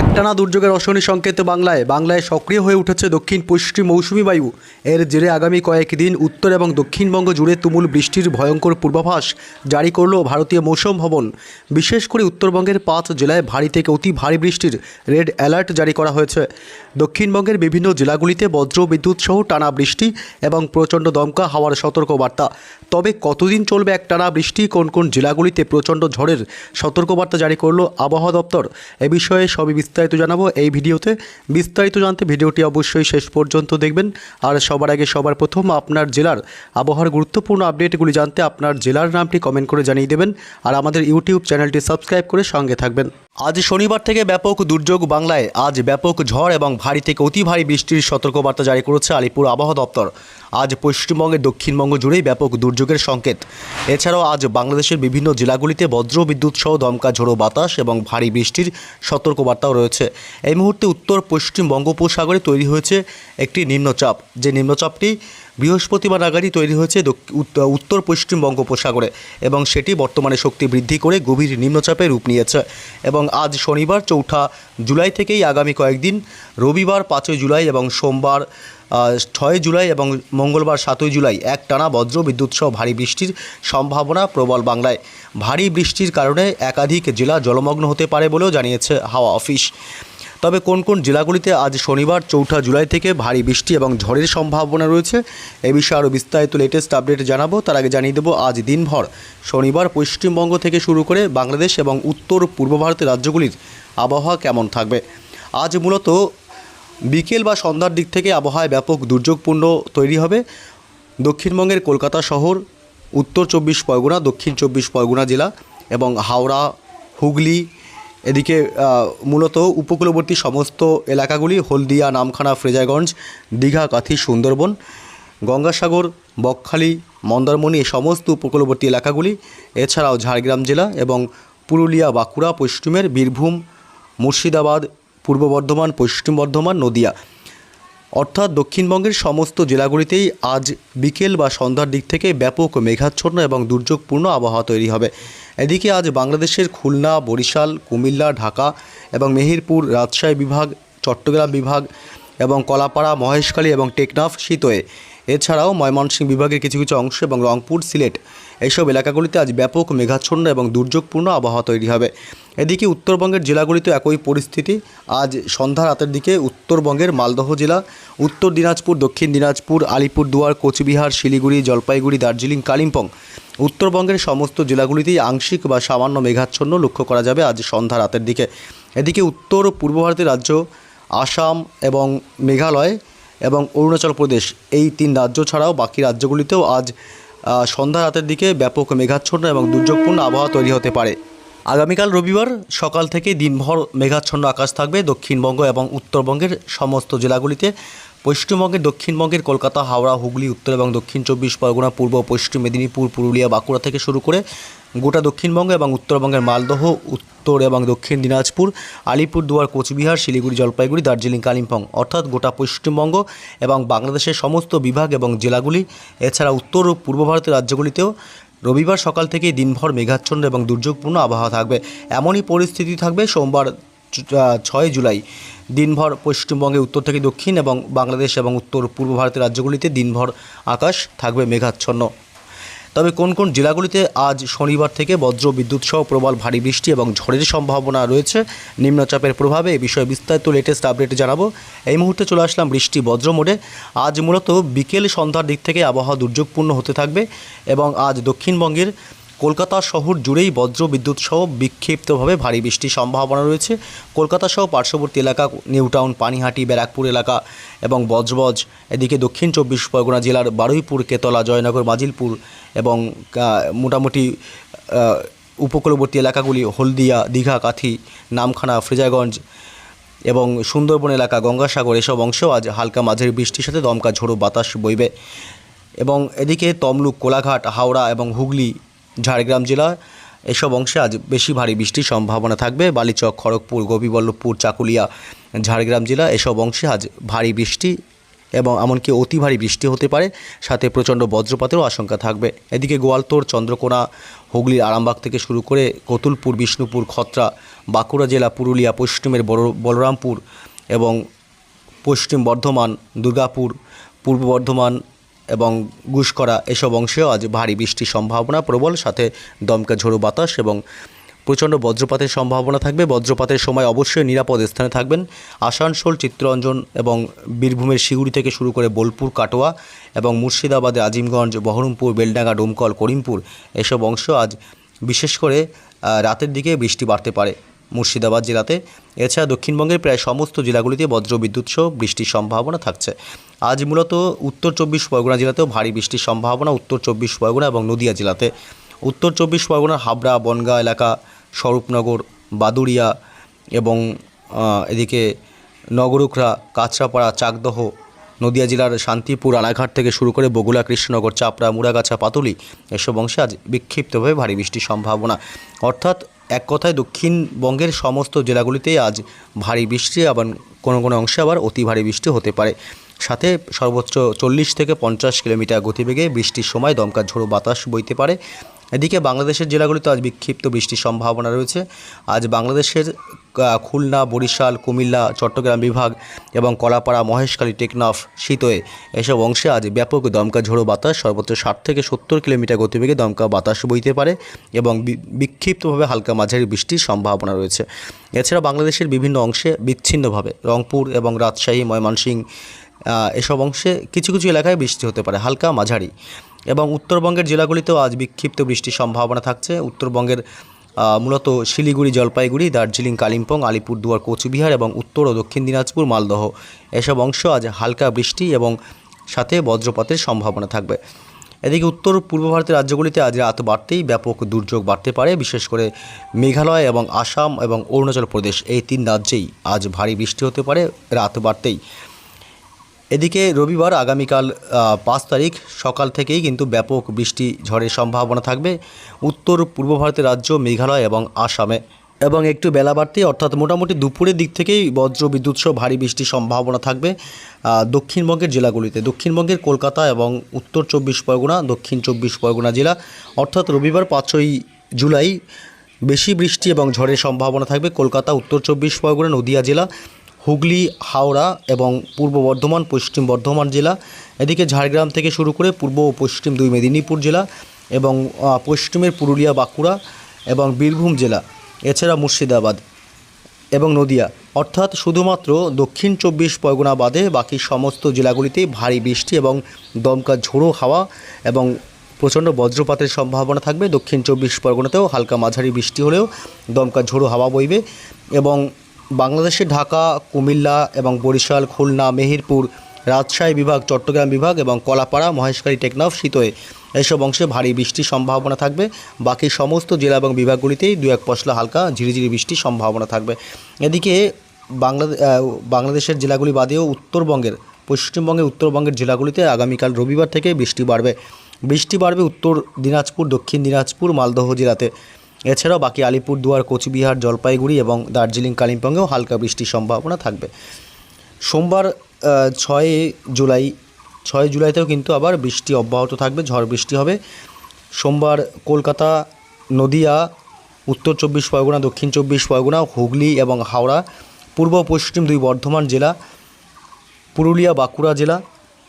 একটানা দুর্যোগের অশনি সংকেত বাংলায় সক্রিয় হয়ে উঠেছে দক্ষিণ পশ্চিম মৌসুমি বায়ু। এর জেরে আগামী কয়েকদিন উত্তর এবং দক্ষিণবঙ্গ জুড়ে তুমুল বৃষ্টির ভয়ঙ্কর পূর্বাভাস জারি করল ভারতীয় মৌসুম ভবন। বিশেষ করে উত্তরবঙ্গের 5 জেলায় ভারী থেকে অতি ভারী বৃষ্টির রেড অ্যালার্ট জারি করা হয়েছে। দক্ষিণবঙ্গের বিভিন্ন জেলাগুলিতে বজ্র বিদ্যুৎ সহ টানা বৃষ্টি এবং প্রচণ্ড দমকা হাওয়ার সতর্কবার্তা। তবে কতদিন চলবে একটানা বৃষ্টি, কোন কোন জেলাগুলিতে প্রচণ্ড ঝড়ের সতর্কবার্তা জারি করল আবহাওয়া দপ্তর, এ বিষয়ে সবই বিস্তারিত জানাবো এই ভিডিওতে। বিস্তারিত জানতে ভিডিওটি অবশ্যই শেষ পর্যন্ত দেখবেন। আর সবার আগে সবার প্রথম আপনার জেলার আবহাওয়ার গুরুত্বপূর্ণ আপডেটগুলি জানতে আপনার জেলার নামটি কমেন্ট করে জানিয়ে দেবেন আর আমাদের ইউটিউব চ্যানেলটি সাবস্ক্রাইব করে সঙ্গে থাকবেন। আজ শনিবার থেকে ব্যাপক দুর্যোগ বাংলায়। আজ ব্যাপক ঝড় এবং ভারী থেকে অতি ভারী বৃষ্টির সতর্কবার্তা জারি করেছে আলিপুর আবহাওয়া দপ্তর। আজ পশ্চিমবঙ্গের দক্ষিণবঙ্গ জুড়েই ব্যাপক দুর্যোগের সংকেত। এছাড়াও আজ বাংলাদেশের বিভিন্ন জেলাগুলিতে বজ্র বিদ্যুৎ সহ দমকা ঝোড়ো বাতাস এবং ভারী বৃষ্টির সতর্কবার্তাও রয়েছে। এই মুহূর্তে উত্তর পশ্চিম বঙ্গোপসাগরে তৈরি হয়েছে একটি নিম্নচাপ, যে নিম্নচাপটি বৃহস্পতিবার নাগাদই তৈরি হয়েছে উত্তর পশ্চিম বঙ্গোপসাগরে এবং সেটি বর্তমানে শক্তি বৃদ্ধি করে গভীর নিম্নচাপে রূপ নিয়েছে। এবং আজ শনিবার 4 জুলাই থেকেই আগামী কয়েকদিন রবিবার 5 জুলাই এবং সোমবার 6 জুলাই এবং মঙ্গলবার 7 জুলাই একটানা বজ্র বিদ্যুৎ সহ ভারী বৃষ্টির সম্ভাবনা প্রবল বাংলায়। ভারী বৃষ্টির কারণে একাধিক জেলা জলমগ্ন হতে পারে বলেও জানিয়েছে হাওয়া অফিস। তবে কোন কোন জেলাগুলিতে আজ শনিবার 4 জুলাই থেকে ভারী বৃষ্টি এবং ঝড়ের সম্ভাবনা রয়েছে, এ বিষয়ে আরও বিস্তারিত লেটেস্ট আপডেট জানাবো। তার আগে জানিয়ে দেবো আজ দিনভর শনিবার পশ্চিমবঙ্গ থেকে শুরু করে বাংলাদেশ এবং উত্তর পূর্ব ভারতের রাজ্যগুলির আবহাওয়া কেমন থাকবে। আজ মূলত বিকেল বা সন্ধ্যার দিক থেকে আবহাওয়ায় ব্যাপক দুর্যোগপূর্ণ তৈরি হবে। দক্ষিণবঙ্গের কলকাতা শহর, উত্তর 24 পরগনা, দক্ষিণ 24 পরগনা জেলা এবং হাওড়া, হুগলি, এদিকে মূলত উপকূলবর্তী সমস্ত এলাকাগুলি, হলদিয়া, নামখানা, ফ্রেজারগঞ্জ, দীঘা, কাথি, সুন্দরবন, গঙ্গাসাগর, বকখালি, মন্দারমণি, এই সমস্ত উপকূলবর্তী এলাকাগুলি, এছাড়াও ঝাড়গ্রাম জেলা এবং পুরুলিয়া, বাঁকুড়া, পশ্চিমের বীরভূম, মুর্শিদাবাদ, পূর্ব বর্ধমান, পশ্চিম বর্ধমান, নদিয়া, অর্থাৎ দক্ষিণবঙ্গের সমস্ত জেলাগুলিতেই আজ বিকেল বা সন্ধ্যার দিক থেকে ব্যাপক মেঘাচ্ছন্ন এবং দুর্যোগপূর্ণ আবহাওয়া তৈরি হবে। এদিকে আজ বাংলাদেশের খুলনা, বরিশাল, কুমিল্লা, ঢাকা এবং মেহেরপুর, রাজশাহী বিভাগ, চট্টগ্রাম বিভাগ এবং কলাপাড়া, মহেশখালী এবং টেকনাফ, সিতোয়ে, এছাড়াও ময়মনসিংহ বিভাগের কিছু কিছু অংশ এবং রংপুর, সিলেট, এইসব এলাকাগুলিতে আজ ব্যাপক মেঘাচ্ছন্ন এবং দুর্যোগপূর্ণ আবহাওয়া তৈরি হবে। এদিকে উত্তরবঙ্গের জেলাগুলিতে একই পরিস্থিতি। আজ সন্ধ্যা রাতের দিকে উত্তরবঙ্গের মালদহ জেলা, উত্তর দিনাজপুর, দক্ষিণ দিনাজপুর, আলিপুরদুয়ার, কোচবিহার, শিলিগুড়ি, জলপাইগুড়ি, দার্জিলিং, কালিম্পং, উত্তরবঙ্গের সমস্ত জেলাগুলিতেই আংশিক বা সামান্য মেঘাচ্ছন্ন লক্ষ্য করা যাবে আজ সন্ধ্যা রাতের দিকে। এদিকে উত্তর পূর্ব ভারতের রাজ্য আসাম এবং মেঘালয় এবং অরুণাচল প্রদেশ, এই 3 রাজ্য ছাড়াও বাকি রাজ্যগুলিতেও আজ সন্ধ্যা রাতের দিকে ব্যাপক মেঘাচ্ছন্ন এবং দুর্যোগপূর্ণ আবহাওয়া তৈরি হতে পারে। আগামীকাল রবিবার সকাল থেকে দিনভর মেঘাচ্ছন্ন আকাশ থাকবে দক্ষিণবঙ্গ এবং উত্তরবঙ্গের সমস্ত জেলাগুলিতে। পশ্চিমবঙ্গের দক্ষিণবঙ্গের কলকাতা, হাওড়া, হুগলি, উত্তর এবং দক্ষিণ 24 পরগনা, পূর্ব পশ্চিম মেদিনীপুর, পুরুলিয়া, বাঁকুড়া থেকে শুরু করে গোটা দক্ষিণবঙ্গ এবং উত্তরবঙ্গের মালদহ, উত্তর এবং দক্ষিণ দিনাজপুর, আলিপুরদুয়ার, কোচবিহার, শিলিগুড়ি, জলপাইগুড়ি, দার্জিলিং, কালিম্পং, অর্থাৎ গোটা পশ্চিমবঙ্গ এবং বাংলাদেশের সমস্ত বিভাগ এবং জেলাগুলি, এছাড়া উত্তর ও পূর্ব ভারতের রাজ্যগুলিতেও রবিবার সকাল থেকে দিনভর মেঘাচ্ছন্ন এবং দুর্যোগপূর্ণ আবহাওয়া থাকবে। এমনই পরিস্থিতি থাকবে সোমবার 6 জুলাই। দিনভর পশ্চিমবঙ্গে উত্তর থেকে দক্ষিণ এবং বাংলাদেশ এবং উত্তর পূর্ব ভারতের রাজ্যগুলিতে দিনভর আকাশ থাকবে মেঘাচ্ছন্ন। তবে কোন কোন জেলাগুলিতে আজ শনিবার থেকে বজ্র বিদ্যুৎ সহ প্রবল ভারী বৃষ্টি এবং ঝড়ের সম্ভাবনা রয়েছে নিম্নচাপের প্রভাবে, এই বিষয়ে বিস্তারিত লেটেস্ট আপডেট জানাবো। এই মুহূর্তে চলে আসলাম বৃষ্টি বজ্র মোডে। আজ মূলত বিকেল সন্ধ্যার দিক থেকে আবহাওয়া দুর্যোগপূর্ণ হতে থাকবে এবং আজ দক্ষিণবঙ্গের কলকাতা শহর জুড়েই বজ্র বিদ্যুৎ সহ বিক্ষিপ্তভাবে ভারী বৃষ্টির সম্ভাবনা রয়েছে। কলকাতা সহ পার্শ্ববর্তী এলাকা, নিউটাউন, পানিহাটি, ব্যারাকপুর এলাকা এবং বজবজ, এদিকে দক্ষিণ 24 পরগনা জেলার বারুইপুর, কেতলা, জয়নগর, মাজিলপুর এবং মোটামুটি উপকূলবর্তী এলাকাগুলি, হলদিয়া, দীঘা, কাথি, নামখানা, ফ্রেজারগঞ্জ এবং সুন্দরবন এলাকা, গঙ্গাসাগর, এসব অংশেও আজ হালকা মাঝারি বৃষ্টির সাথে দমকা ঝোড়ো বাতাস বইবে। এবং এদিকে তমলুক, কোলাঘাট, হাওড়া এবং হুগলি, ঝাড়গ্রাম জেলা, এসব অংশে আজ বেশি ভারী বৃষ্টির সম্ভাবনা থাকবে। বালিচক, খড়গপুর, গোপীবল্লভপুর, চাকুলিয়া, ঝাড়গ্রাম জেলা, এসব অংশে আজ ভারী বৃষ্টি এবং এমনকি অতি ভারী বৃষ্টি হতে পারে, সাথে প্রচণ্ড বজ্রপাতেরও আশঙ্কা থাকবে। এদিকে গোয়ালতোড়, চন্দ্রকোনা, হুগলির আরামবাগ থেকে শুরু করে কতুলপুর, বিষ্ণুপুর, খত্রা, বাঁকুড়া জেলা, পুরুলিয়া, পশ্চিমের বলরামপুর এবং পশ্চিম বর্ধমান, দুর্গাপুর, পূর্ব বর্ধমান এবং গুসকরা এসব অংশেও আজ ভারী বৃষ্টির সম্ভাবনা প্রবল, সাথে দমকা ঝোড়ো বাতাস এবং প্রচণ্ড বজ্রপাতের সম্ভাবনা থাকবে। বজ্রপাতের সময় অবশ্যই নিরাপদ স্থানে থাকবেন। আসানসোল, চিত্তরঞ্জন এবং বীরভূমের সিউড়ি থেকে শুরু করে বোলপুর, কাটোয়া এবং মুর্শিদাবাদে আজিমগঞ্জ, বহরমপুর, বেলডাঙ্গা, ডোমকল, করিমপুর এসব অংশ আজ বিশেষ করে রাতের দিকে বৃষ্টি বাড়তে পারে মুর্শিদাবাদ জেলাতে। এছাড়া দক্ষিণবঙ্গের প্রায় সমস্ত জেলাগুলিতে বজ্রবিদ্যুৎ সহ বৃষ্টির সম্ভাবনা থাকছে। আজ মূলত উত্তর 24 পরগনা জেলাতেও ভারী বৃষ্টির সম্ভাবনা, উত্তর 24 পরগনা এবং নদিয়া জেলাতে। উত্তর 24 পরগনার হাবড়া, বনগাঁ এলাকা, স্বরূপনগর, বাদুড়িয়া এবং এদিকে নগরুখরা, কাঁচরাপাড়া, চাকদহ, নদিয়া জেলার শান্তিপুর, রানাঘাট থেকে শুরু করে বগুড়া, কৃষ্ণনগর, চাপড়া, মুড়াগাছা, পাতুলি এসব অংশে আজ বিক্ষিপ্তভাবে ভারী বৃষ্টির সম্ভাবনা। অর্থাৎ এক কথায় দক্ষিণবঙ্গের সমস্ত জেলাগুলিতেই আজ ভারী বৃষ্টি, আবার কোনো কোনো অংশে আবার অতি ভারী বৃষ্টি হতে পারে। সাথে সর্বোচ্চ 40 থেকে 50 কিলোমিটার গতিবেগে বৃষ্টির সময় দমকা ঝোড়ো বাতাস বইতে পারে। এদিকে বাংলাদেশের জেলাগুলিতে আজ বিক্ষিপ্ত বৃষ্টির সম্ভাবনা রয়েছে। আজ বাংলাদেশের খুলনা, বরিশাল, কুমিল্লা, চট্টগ্রাম বিভাগ এবং কলাপাড়া, মহেশখালী, টেকনাফ, শীতয়ে এসব অংশে আজ ব্যাপক দমকা ঝোড়ো বাতাস, সর্বোচ্চ 60 থেকে 70 কিলোমিটার গতিবেগে দমকা বাতাস বইতে পারে এবং বিক্ষিপ্তভাবে হালকা মাঝারি বৃষ্টির সম্ভাবনা রয়েছে। এছাড়া বাংলাদেশের বিভিন্ন অংশে বিচ্ছিন্নভাবে রংপুর এবং রাজশাহী, ময়মনসিংহ এসব অংশে কিছু কিছু এলাকায় বৃষ্টি হতে পারে হালকা মাঝারি। এবং উত্তরবঙ্গের জেলাগুলিতেও আজ বিক্ষিপ্ত বৃষ্টির সম্ভাবনা থাকছে। উত্তরবঙ্গের মূলত শিলিগুড়ি, জলপাইগুড়ি, দার্জিলিং, কালিম্পং, আলিপুরদুয়ার, কোচবিহার এবং উত্তর ও দক্ষিণ দিনাজপুর, মালদহ এসব অংশ আজ হালকা বৃষ্টি এবং সাথে বজ্রপাতের সম্ভাবনা থাকবে। এদিকে উত্তর পূর্ব ভারতের রাজ্যগুলিতে আজ রাত বাড়তেই ব্যাপক দুর্যোগ বাড়তে পারে, বিশেষ করে মেঘালয় এবং আসাম এবং অরুণাচল প্রদেশ এই 3 রাজ্যেই আজ ভারী বৃষ্টি হতে পারে রাত বাড়তেই। এদিকে রবিবার আগামীকাল 5 তারিখ সকাল থেকেই কিন্তু ব্যাপক বৃষ্টি ঝড়ের সম্ভাবনা থাকবে উত্তর পূর্ব ভারতের রাজ্য মেঘালয় এবং আসামে, এবং একটু বেলা বাড়তেই অর্থাৎ মোটামুটি দুপুরের দিক থেকেই বজ্র বিদ্যুৎ সহ ভারী বৃষ্টির সম্ভাবনা থাকবে দক্ষিণবঙ্গের জেলাগুলিতে। দক্ষিণবঙ্গের কলকাতা এবং উত্তর 24 পরগনা, দক্ষিণ 24 পরগনা জেলা, অর্থাৎ রবিবার 5ই জুলাই বেশি বৃষ্টি এবং ঝড়ের সম্ভাবনা থাকবে কলকাতা, উত্তর 24 পরগনা, নদিয়া জেলা, হুগলি, হাওড়া এবং পূর্ব বর্ধমান, পশ্চিম বর্ধমান জেলা। এদিকে ঝাড়গ্রাম থেকে শুরু করে পূর্ব ও পশ্চিম 2 মেদিনীপুর জেলা এবং পশ্চিমের পুরুলিয়া, বাঁকুড়া এবং বীরভূম জেলা, এছাড়া মুর্শিদাবাদ এবং নদিয়া। অর্থাৎ শুধুমাত্র দক্ষিণ 24 পরগনা বাদে বাকি সমস্ত জেলাগুলিতেই ভারী বৃষ্টি এবং দমকা ঝোড়ো হাওয়া এবং প্রচণ্ড বজ্রপাতের সম্ভাবনা থাকবে। দক্ষিণ 24 পরগনাতেও হালকা মাঝারি বৃষ্টি হলেও দমকা ঝোড়ো হাওয়া বইবে এবং বাংলাদেশের ঢাকা, কুমিল্লা এবং বরিশাল, খুলনা, মেহেরপুর, রাজশাহী বিভাগ, চট্টগ্রাম বিভাগ এবং কলাপাড়া, মহেশখালী, টেকনাফ, শীতয়ে এসব অংশে ভারী বৃষ্টির সম্ভাবনা থাকবে। বাকি সমস্ত জেলা এবং বিভাগগুলিতেই 2-1 পশলা হালকা ঝিরিঝিরি বৃষ্টির সম্ভাবনা থাকবে। এদিকে বাংলাদেশের জেলাগুলি বাদেও পশ্চিমবঙ্গের উত্তরবঙ্গের জেলাগুলিতে আগামীকাল রবিবার থেকে বৃষ্টি বাড়বে উত্তর দিনাজপুর, দক্ষিণ দিনাজপুর, মালদহ জেলাতে। এছাড়াও বাকি আলিপুরদুয়ার, কোচবিহার, জলপাইগুড়ি এবং দার্জিলিং, কালিম্পংয়েও হালকা বৃষ্টির সম্ভাবনা থাকবে। সোমবার 6 জুলাইতেও কিন্তু আবার বৃষ্টি অব্যাহত থাকবে, ঝড় বৃষ্টি হবে। সোমবার কলকাতা, নদিয়া, উত্তর 24 পরগনা, দক্ষিণ 24 পরগনা, হুগলি এবং হাওড়া, পূর্ব পশ্চিম 2 বর্ধমান জেলা, পুরুলিয়া, বাঁকুড়া জেলা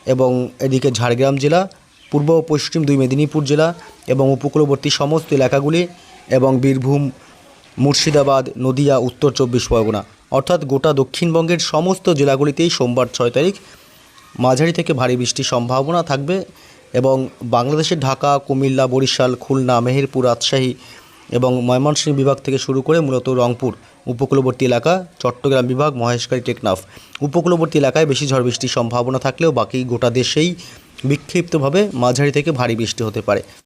এবং এদিকে ঝাড়গ্রাম জেলা, পূর্ব ও পশ্চিম 2 মেদিনীপুর জেলা এবং উপকূলবর্তী সমস্ত এলাকাগুলি এবং বীরভূম, মুর্শিদাবাদ, নদিয়া, উত্তর 24 পরগনা, অর্থাৎ গোটা দক্ষিণবঙ্গের সমস্ত জেলাগুলিতেই সোমবার 6 তারিখ মাঝারি থেকে ভারী বৃষ্টির সম্ভাবনা থাকবে এবং বাংলাদেশের ঢাকা, কুমিল্লা, বরিশাল, খুলনা, মেহেরপুর, রাজশাহী এবং ময়মনসিংহ বিভাগ থেকে শুরু করে মূলত রংপুর, উপকূলবর্তী এলাকা, চট্টগ্রাম বিভাগ, মহেশখালী, টেকনাফ উপকূলবর্তী এলাকায় বেশি ঝড় বৃষ্টির সম্ভাবনা থাকলেও বাকি গোটা দেশেই বিক্ষিপ্তভাবে মাঝারি থেকে ভারী বৃষ্টি হতে পারে।